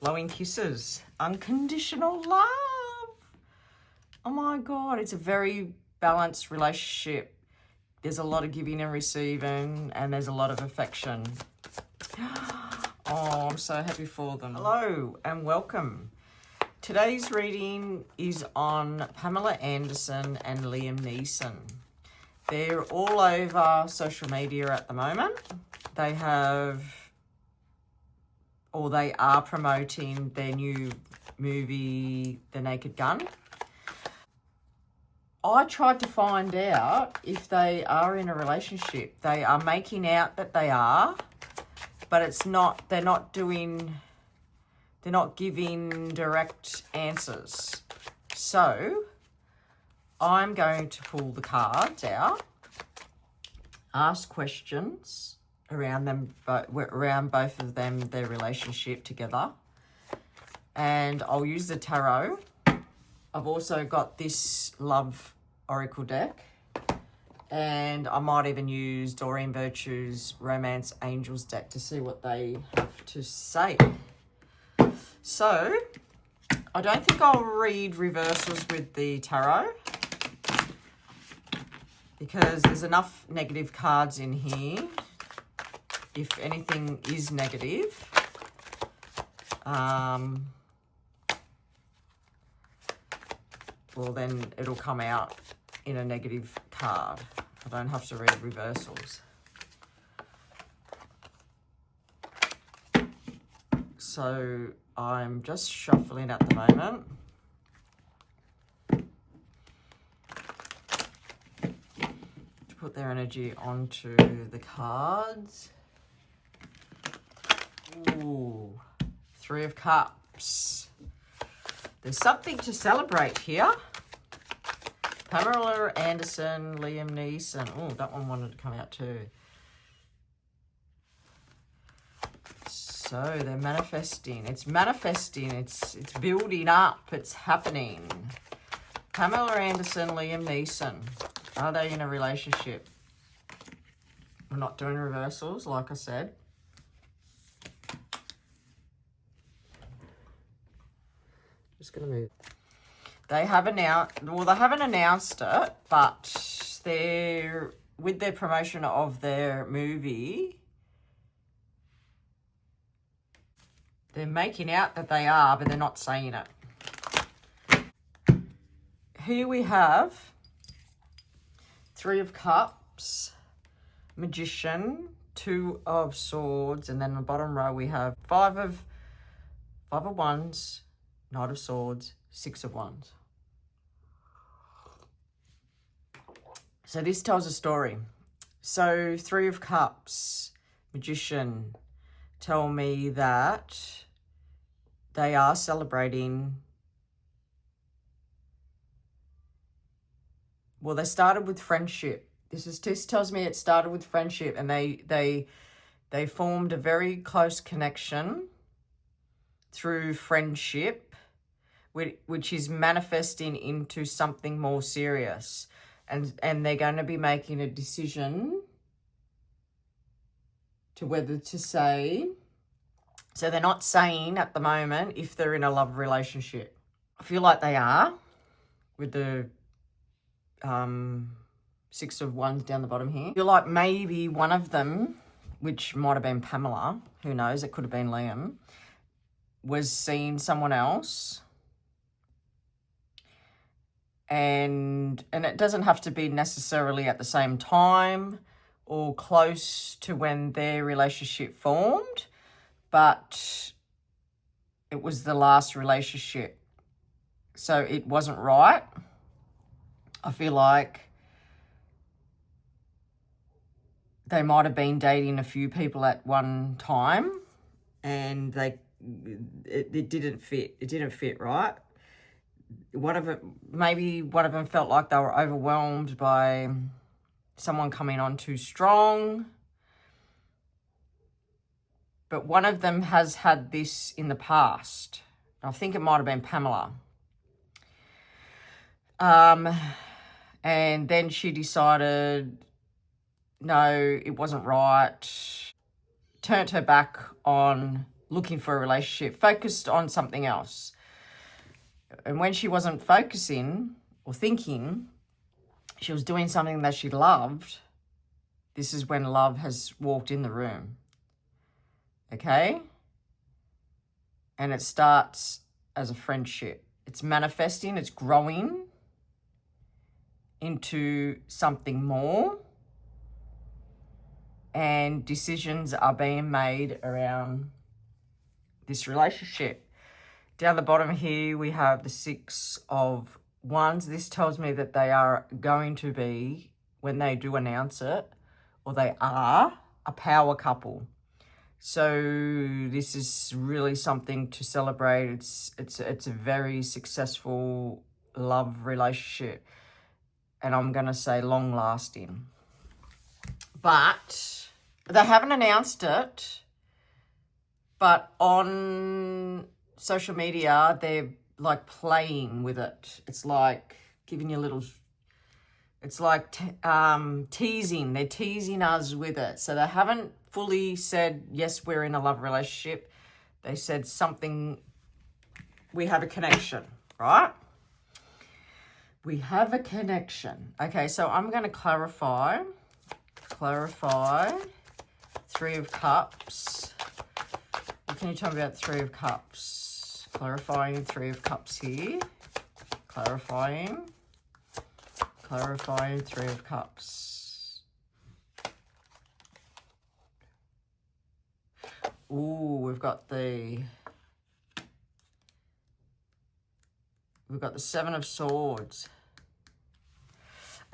Blowing kisses. Unconditional love. Oh my God, it's a very balanced relationship. There's a lot of giving and receiving, and there's a lot of affection. Oh, I'm so happy for them. Hello and welcome. Today's reading is on Pamela Anderson and Liam Neeson. They're all over social media at the moment. They are promoting their new movie, The Naked Gun. I tried to find out if they are in a relationship. They are making out that they are, but they're not giving direct answers. So I'm going to pull the cards out, ask questions around both of them, their relationship together, and I'll use the tarot. I've also got this love oracle deck, and I might even use Doreen Virtue's Romance Angels deck to see what they have to say. So I don't think I'll read reversals with the tarot because there's enough negative cards in here. If anything is negative, well, then it'll come out in a negative card. I don't have to read reversals. So I'm just shuffling at the moment. To put their energy onto the cards. Ooh, 3 of Cups. There's something to celebrate here. Pamela Anderson, Liam Neeson. Oh, that one wanted to come out too. So they're manifesting. It's manifesting. It's building up. It's happening. Pamela Anderson, Liam Neeson. Are they in a relationship? We're not doing reversals, like I said. Just going to move. They haven't announced it, but with their promotion of their movie, they're making out that they are, but they're not saying it. Here we have 3 of Cups, Magician, 2 of Swords, and then in the bottom row we have 5 of Wands, Knight of Swords, 6 of Wands. So this tells a story. So 3 of Cups, Magician, tell me that they are celebrating. Well, they started with friendship. This tells me it started with friendship, and they formed a very close connection through friendship, which is manifesting into something more serious. And they're going to be making a decision to whether to say. So they're not saying at the moment if they're in a love relationship. I feel like they are with the 6 of Wands down the bottom here. I feel like maybe one of them, which might have been Pamela, who knows, it could have been Liam, was seeing someone else. And it doesn't have to be necessarily at the same time or close to when their relationship formed, but it was the last relationship. So it wasn't right. I feel like they might have been dating a few people at one time, and it didn't fit. It didn't fit right. Maybe one of them felt like they were overwhelmed by someone coming on too strong. But one of them has had this in the past. I think it might have been Pamela. And then she decided, no, it wasn't right. Turned her back on looking for a relationship, focused on something else. And when she wasn't focusing or thinking, she was doing something that she loved. This is when love has walked in the room. Okay? And it starts as a friendship. It's manifesting, it's growing into something more. And decisions are being made around this relationship. Down the bottom here, we have the 6 of Wands. This tells me that they are going to be, when they do announce it, or they are, a power couple. So this is really something to celebrate. It's a very successful love relationship. And I'm going to say long lasting. But they haven't announced it. But on social media, they're like playing with it. It's like giving you little, it's like teasing. They're teasing us with it. So they haven't fully said, yes, we're in a love relationship. They said something, we have a connection, right? We have a connection. Okay, so I'm going to clarify 3 of Cups. What can you tell me about 3 of Cups? Clarifying 3 of Cups here. Clarifying 3 of Cups. Ooh, we've got the 7 of Swords.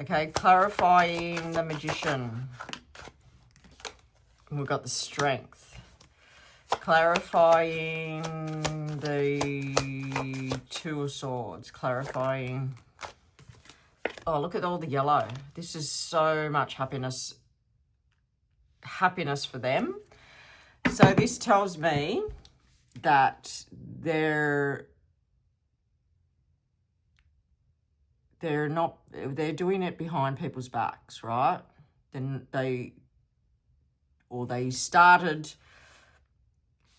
Okay, clarifying the Magician. And we've got the Strength. Clarifying the 2 of Swords. Clarifying. Oh, look at all the yellow. This is so much happiness. Happiness for them. So this tells me that they're doing it behind people's backs, right? Then they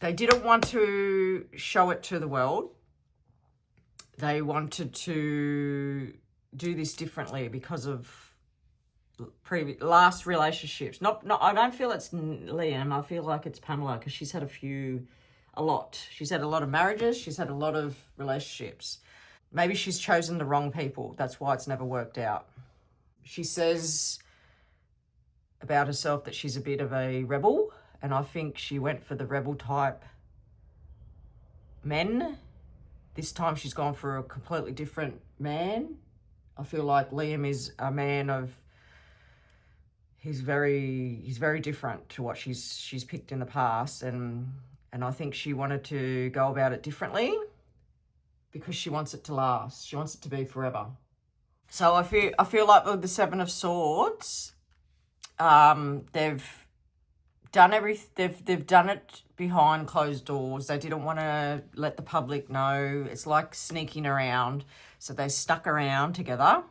didn't want to show it to the world. They wanted to do this differently because of last relationships. Not. I don't feel it's Liam. I feel like it's Pamela, because she's had a lot. She's had a lot of marriages. She's had a lot of relationships. Maybe she's chosen the wrong people. That's why it's never worked out. She says about herself that she's a bit of a rebel, and I think she went for the rebel type men. This time she's gone for a completely different man. I feel like Liam is a man of, he's very different to what she's picked in the past, and I think she wanted to go about it differently because she wants it to last. She wants it to be forever. So I feel like with the 7 of Swords, they've done it behind closed doors. They didn't want to let the public know. It's like sneaking around. So they stuck around together.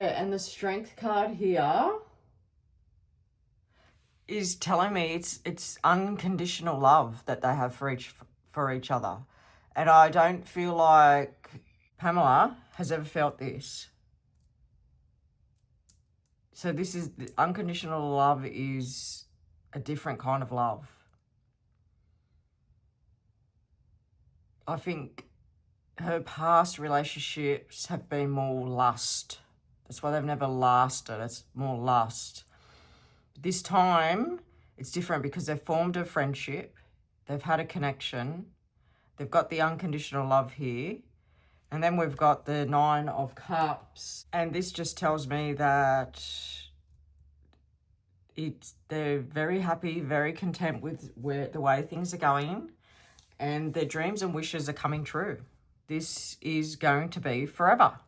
And the Strength card here is telling me it's unconditional love that they have for each other. And I don't feel like Pamela has ever felt this. So this is, unconditional love is a different kind of love. I think her past relationships have been more lust. That's why they've never lasted. It's more lust. This time, it's different because they've formed a friendship. They've had a connection. They've got the unconditional love here. And then we've got the 9 of Cups. And this just tells me that they're very happy, very content with the way things are going. And their dreams and wishes are coming true. This is going to be forever.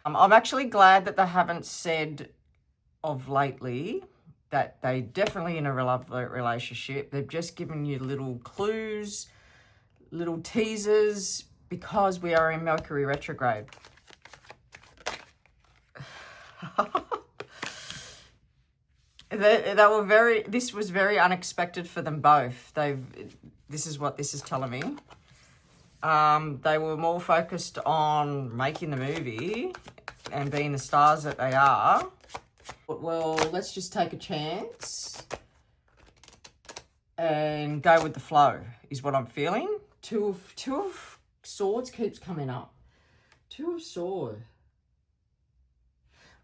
I'm actually glad that they haven't said of lately that they definitely in a love relationship. They've just given you little clues, little teasers, because we are in Mercury retrograde. This was very unexpected for them both. this is what this is telling me. They were more focused on making the movie and being the stars that they are. Well, let's just take a chance and go with the flow is what I'm feeling. Two of Swords keeps coming up. Two of Swords.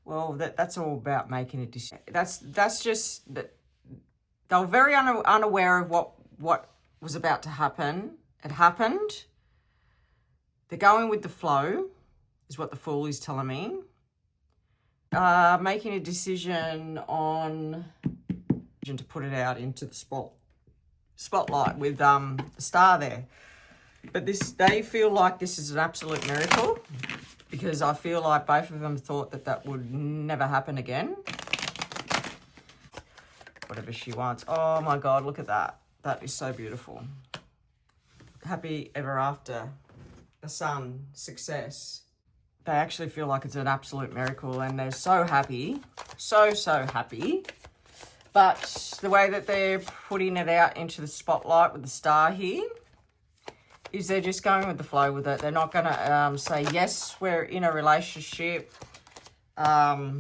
Well, that's all about making a decision. That's just that they were very unaware of what was about to happen. It happened. They're going with the flow, is what the Fool is telling me. Making a decision on to put it out into the spotlight with the star there. But they feel like this is an absolute miracle, because I feel like both of them thought that would never happen again. Whatever she wants. Oh my God, look at that. That is so beautiful. Happy ever after. The sun, success. They actually feel like it's an absolute miracle, and they're so happy. So happy. But the way that they're putting it out into the spotlight with the star here is they're just going with the flow with it. They're not going to say, yes, we're in a relationship. They'll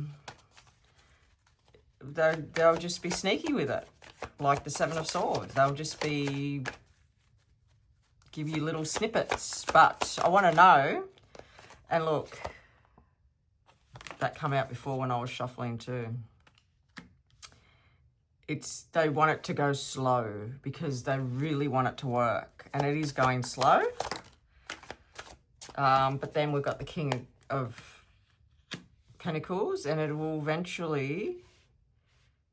just be sneaky with it, like the Seven of Swords. They'll just be give you little snippets. But I want to know, and look, that come out before when I was shuffling too. They want it to go slow because they really want it to work, and it is going slow. But then we've got the King of Pentacles, and it will eventually,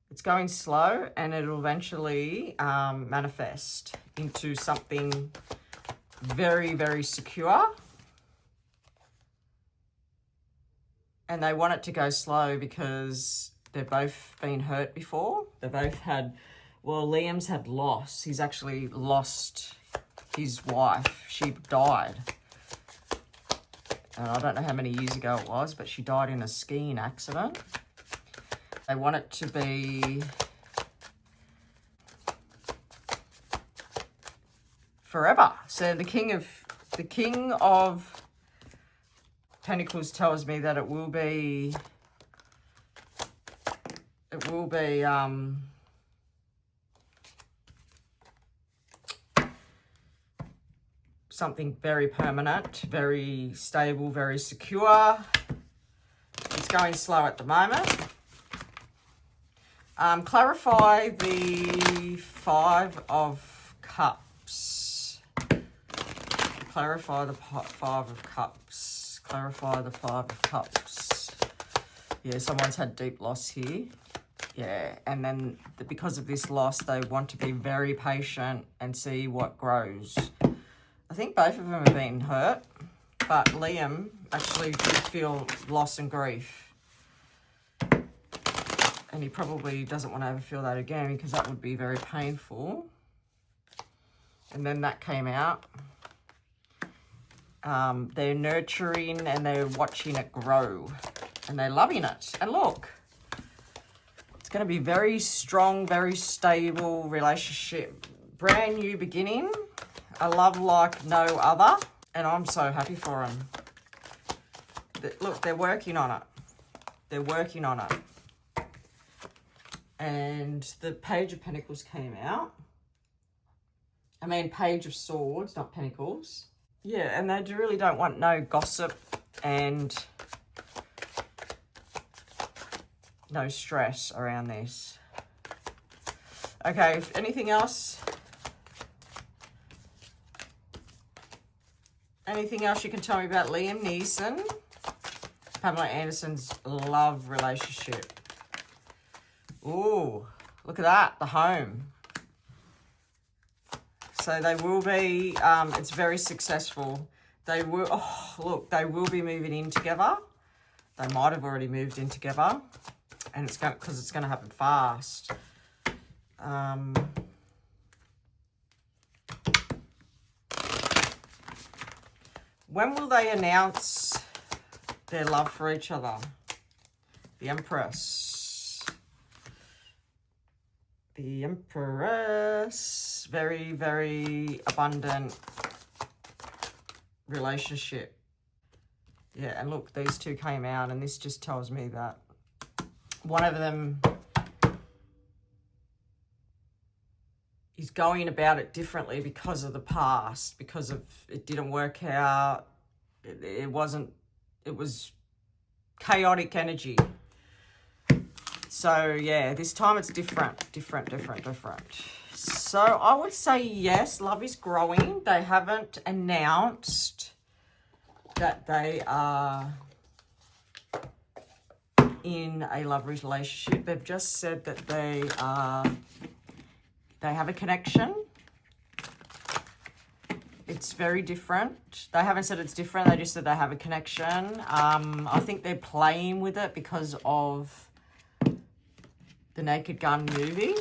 it's going slow, and it will eventually manifest into something very, very secure. And they want it to go slow because they've both been hurt before. They both had, well, Liam's had loss. He's actually lost his wife. She died. I don't know how many years ago it was, but she died in a skiing accident. They want it to be forever. So the King of Pentacles tells me that it will be something very permanent, very stable, very secure. It's going slow at the moment. Clarify the Five of Cups. Clarify the Five of Cups. Clarify the Five of Cups. Yeah, someone's had deep loss here. Yeah, and then because of this loss, they want to be very patient and see what grows. I think both of them have been hurt, but Liam actually did feel loss and grief. And he probably doesn't want to ever feel that again, because that would be very painful. And then that came out. They're nurturing and they're watching it grow. And they're loving it. And look, it's going to be very strong, very stable relationship. Brand new beginning. A love like no other. And I'm so happy for them. Look, they're working on it. They're working on it. And the Page of Pentacles came out. I mean, Page of Swords, not Pentacles. Yeah, and they really don't want no gossip and no stress around this. Okay, anything else? Anything else you can tell me about Liam Neeson? Pamela Anderson's love relationship. Ooh, look at that, the home. So they will be, it's very successful. They will, oh, look, they will be moving in together. They might have already moved in together. And it's going, because it's going to happen fast. When will they announce their love for each other? The Empress. The Empress. very, very abundant relationship. Yeah, and look, these two came out, and this just tells me that one of them is going about it differently because of the past, because of it didn't work out. It was chaotic energy. So yeah, this time it's different. So I would say yes, love is growing. They haven't announced that they are in a love relationship. They've just said that they have a connection. It's very different. They haven't said it's different. They just said they have a connection. I think they're playing with it because of the Naked Gun movie.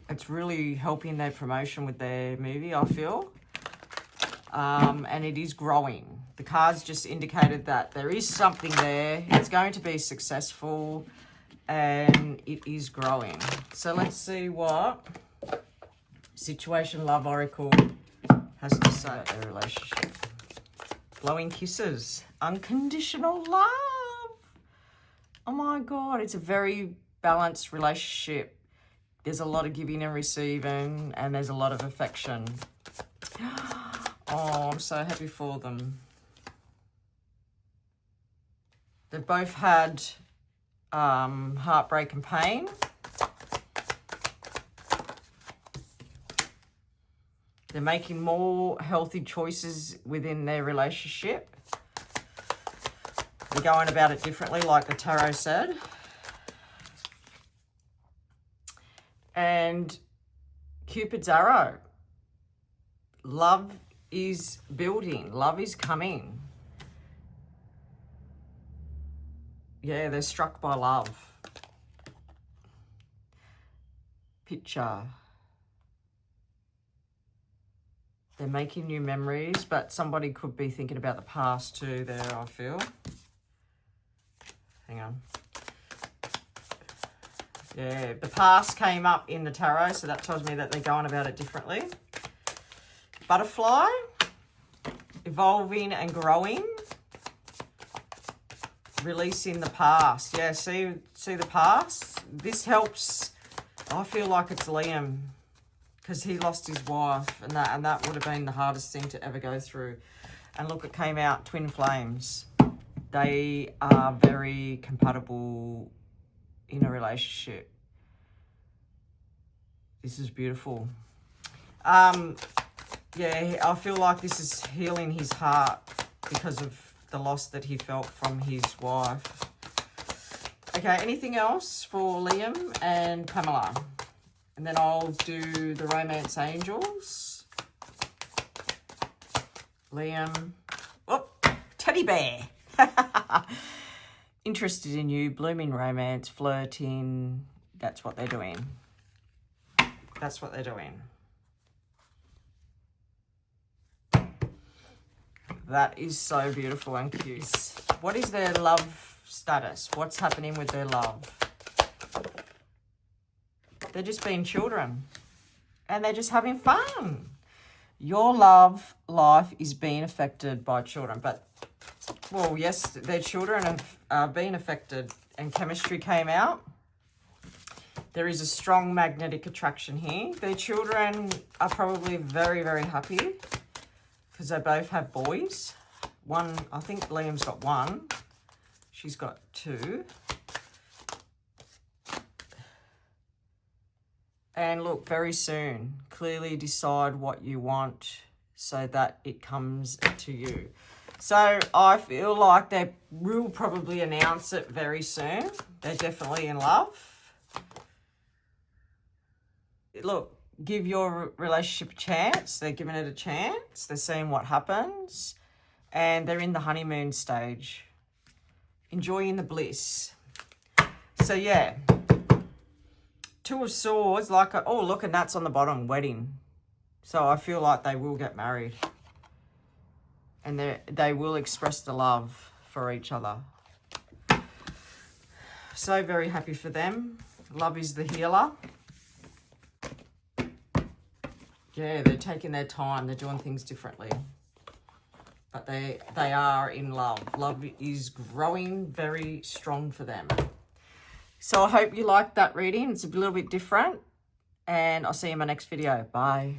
It's really helping their promotion with their movie, I feel. And it is growing. The cards just indicated that there is something there. It's going to be successful and it is growing. So let's see what Situation Love Oracle has to say about their relationship. Blowing kisses. Unconditional love. Oh my God. It's a very balanced relationship. There's a lot of giving and receiving, and there's a lot of affection. Oh, I'm so happy for them. They've both had heartbreak and pain. They're making more healthy choices within their relationship. They're going about it differently, like the tarot said. And Cupid's arrow. Love is building. Love is coming. Yeah, they're struck by love. Picture. They're making new memories, but somebody could be thinking about the past too there, I feel. Hang on. Yeah, the past came up in the tarot, so that tells me that they're going about it differently. Butterfly, evolving and growing. Releasing the past. Yeah, see the past? This helps. I feel like it's Liam, because he lost his wife, and that would have been the hardest thing to ever go through. And look, it came out, twin flames. They are very compatible in a relationship. This is beautiful. Yeah, I feel like this is healing his heart because of the loss that he felt from his wife. Okay, anything else for Liam and Pamela? And then I'll do the romance angels. Liam. Oh, teddy bear. Interested in you, blooming romance, flirting. That's what they're doing. That's what they're doing. That is so beautiful and cute. What is their love status? What's happening with their love? They're just being children. And they're just having fun. Your love life is being affected by children. But, well, yes, their children are being affected. And chemistry came out. There is a strong magnetic attraction here. Their children are probably very, very happy because they both have boys. One, I think Liam's got one. She's got two. And look, very soon, clearly decide what you want so that it comes to you. So I feel like they will probably announce it very soon. They're definitely in love. Look, give your relationship a chance. They're giving it a chance. They're seeing what happens. And they're in the honeymoon stage. Enjoying the bliss. So, yeah. Two of Swords, like, oh, look, and that's on the bottom, wedding. So I feel like they will get married. And they will express the love for each other. So very happy for them. Love is the healer. Yeah, they're taking their time. They're doing things differently. But they are in love. Love is growing very strong for them. So I hope you liked that reading. It's a little bit different. And I'll see you in my next video. Bye.